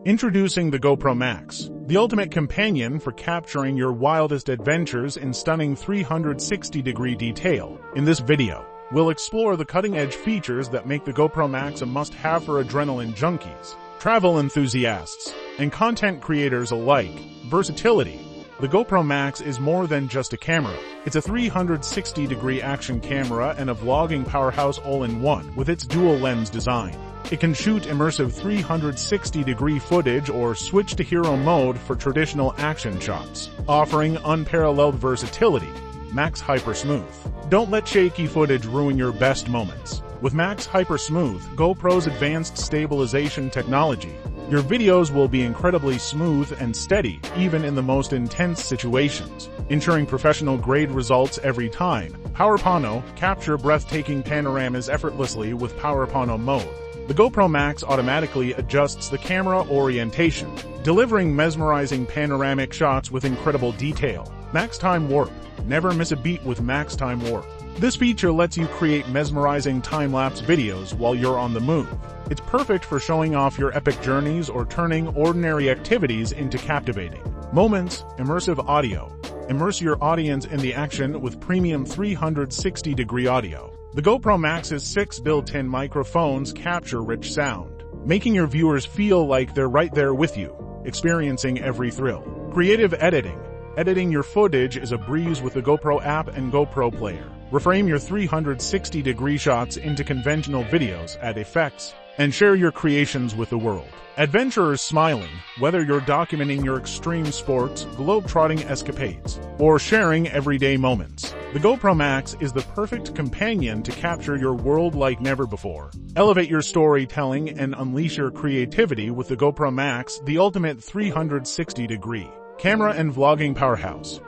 Introducing the GoPro Max, the ultimate companion for capturing your wildest adventures in stunning 360-degree detail. In this video, we'll explore the cutting-edge features that make the GoPro Max a must-have for adrenaline junkies, travel enthusiasts, and content creators alike. Versatility. The GoPro Max is more than just a camera. It's a 360-degree action camera and a vlogging powerhouse all-in-one with its dual-lens design. It can shoot immersive 360-degree footage or switch to hero mode for traditional action shots, offering unparalleled versatility. Max Hyper Smooth. Don't let shaky footage ruin your best moments. With Max Hyper Smooth, GoPro's advanced stabilization technology, your videos will be incredibly smooth and steady, even in the most intense situations, ensuring professional-grade results every time. PowerPano. Capture breathtaking panoramas effortlessly with PowerPano mode. The GoPro Max automatically adjusts the camera orientation, delivering mesmerizing panoramic shots with incredible detail. Max Time Warp. Never miss a beat with Max Time Warp. This feature lets you create mesmerizing time-lapse videos while you're on the move. It's perfect for showing off your epic journeys or turning ordinary activities into captivating moments. Immersive audio. Immerse your audience in the action with premium 360-degree audio. The GoPro Max's 6 built-in microphones capture rich sound, making your viewers feel like they're right there with you, experiencing every thrill. Creative editing. Editing your footage is a breeze with the GoPro app and GoPro Player. Reframe your 360-degree shots into conventional videos, add effects, and share your creations with the world. Adventurers smiling. Whether you're documenting your extreme sports, globe-trotting escapades, or sharing everyday moments, the GoPro Max is the perfect companion to capture your world like never before. Elevate your storytelling and unleash your creativity with the GoPro Max, the ultimate 360-degree camera and vlogging powerhouse.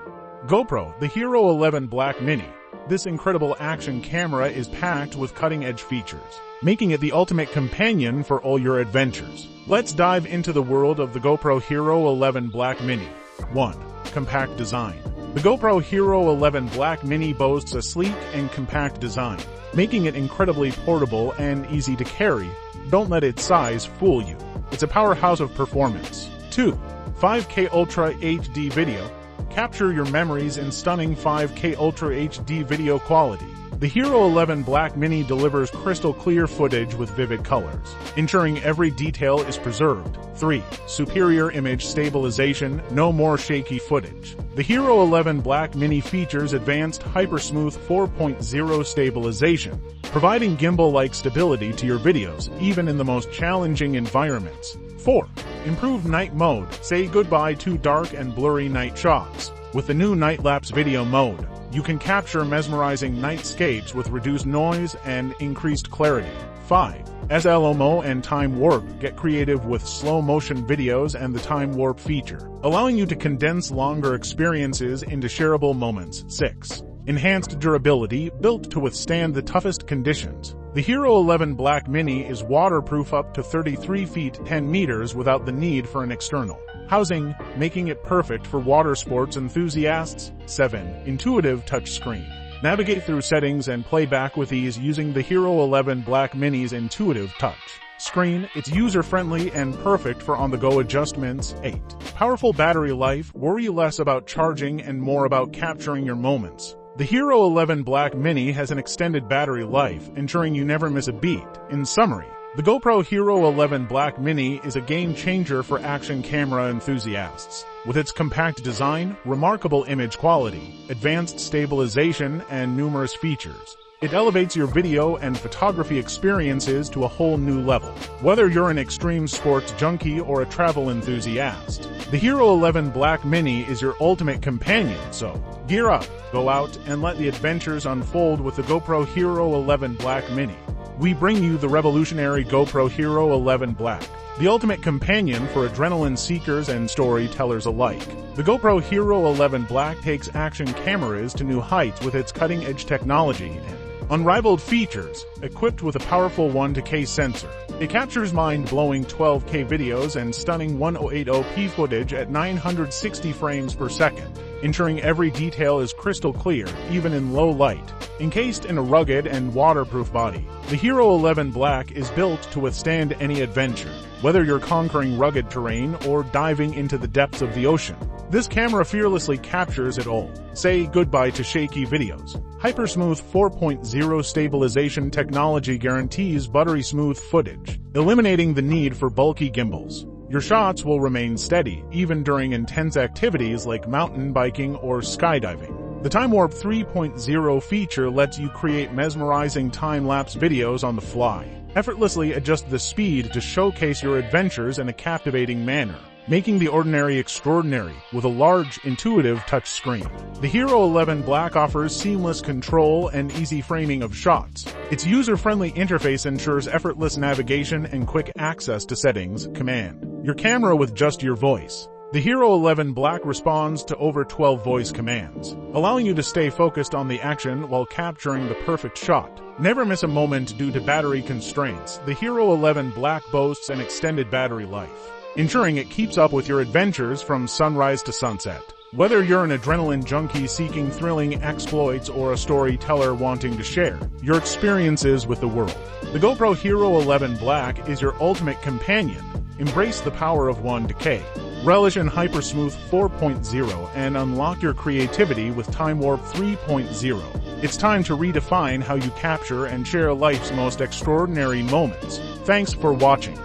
GoPro, the Hero 11 Black Mini. This incredible action camera is packed with cutting-edge features, making it the ultimate companion for all your adventures. Let's dive into the world of the GoPro Hero 11 Black Mini. 1. Compact design. The GoPro Hero 11 Black Mini boasts a sleek and compact design, making it incredibly portable and easy to carry. Don't let its size fool you. It's a powerhouse of performance. 2. 5K Ultra HD video. Capture your memories in stunning 5K Ultra HD video quality. The Hero 11 Black Mini delivers crystal clear footage with vivid colors, ensuring every detail is preserved. 3. Superior image stabilization, no more shaky footage. The Hero 11 Black Mini features advanced Hypersmooth 4.0 stabilization, providing gimbal-like stability to your videos, even in the most challenging environments. 4. Improved night mode. Say goodbye to dark and blurry night shots. With the new night-lapse video mode, you can capture mesmerizing nightscapes with reduced noise and increased clarity. 5. Slow-mo and Time Warp. Get creative with slow-motion videos and the Time Warp feature, allowing you to condense longer experiences into shareable moments. 6. Enhanced durability, built to withstand the toughest conditions. The Hero 11 Black Mini is waterproof up to 33 feet 10 meters without the need for an external housing, making it perfect for water sports enthusiasts. 7. Intuitive touchscreen. Navigate through settings and play back with ease using the Hero 11 Black Mini's intuitive touch screen. It's user-friendly and perfect for on-the-go adjustments. 8. Powerful battery life. Worry less about charging and more about capturing your moments. The Hero 11 Black Mini has an extended battery life, ensuring you never miss a beat. In summary, the GoPro Hero 11 Black Mini is a game-changer for action camera enthusiasts. With its compact design, remarkable image quality, advanced stabilization, and numerous features, it elevates your video and photography experiences to a whole new level. Whether you're an extreme sports junkie or a travel enthusiast, the Hero 11 Black Mini is your ultimate companion, so gear up, go out, and let the adventures unfold with the GoPro Hero 11 Black Mini. We bring you the revolutionary GoPro Hero 11 Black, the ultimate companion for adrenaline seekers and storytellers alike. The GoPro Hero 11 Black takes action cameras to new heights with its cutting-edge technology and unrivaled features, equipped with a powerful 1:K sensor. It captures mind-blowing 12K videos and stunning 1080p footage at 960 frames per second, ensuring every detail is crystal clear, even in low light. Encased in a rugged and waterproof body, the Hero 11 Black is built to withstand any adventure. whether you're conquering rugged terrain or diving into the depths of the ocean. This camera fearlessly captures it all. Say goodbye to shaky videos. Hypersmooth 4.0 stabilization technology guarantees buttery smooth footage, eliminating the need for bulky gimbals. Your shots will remain steady, even during intense activities like mountain biking or skydiving. The Time Warp 3.0 feature lets you create mesmerizing time-lapse videos on the fly. Effortlessly adjust the speed to showcase your adventures in a captivating manner, making the ordinary extraordinary with a large, intuitive touchscreen. The Hero 11 Black offers seamless control and easy framing of shots. Its user-friendly interface ensures effortless navigation and quick access to settings. Command your camera with just your voice. The Hero 11 Black responds to over 12 voice commands, allowing you to stay focused on the action while capturing the perfect shot. Never miss a moment due to battery constraints. The Hero 11 Black boasts an extended battery life, ensuring it keeps up with your adventures from sunrise to sunset. Whether you're an adrenaline junkie seeking thrilling exploits or a storyteller wanting to share your experiences with the world, the GoPro Hero 11 Black is your ultimate companion. Embrace the power of 1K. Relish in Hypersmooth 4.0 and unlock your creativity with Time Warp 3.0. It's time to redefine how you capture and share life's most extraordinary moments. Thanks for watching.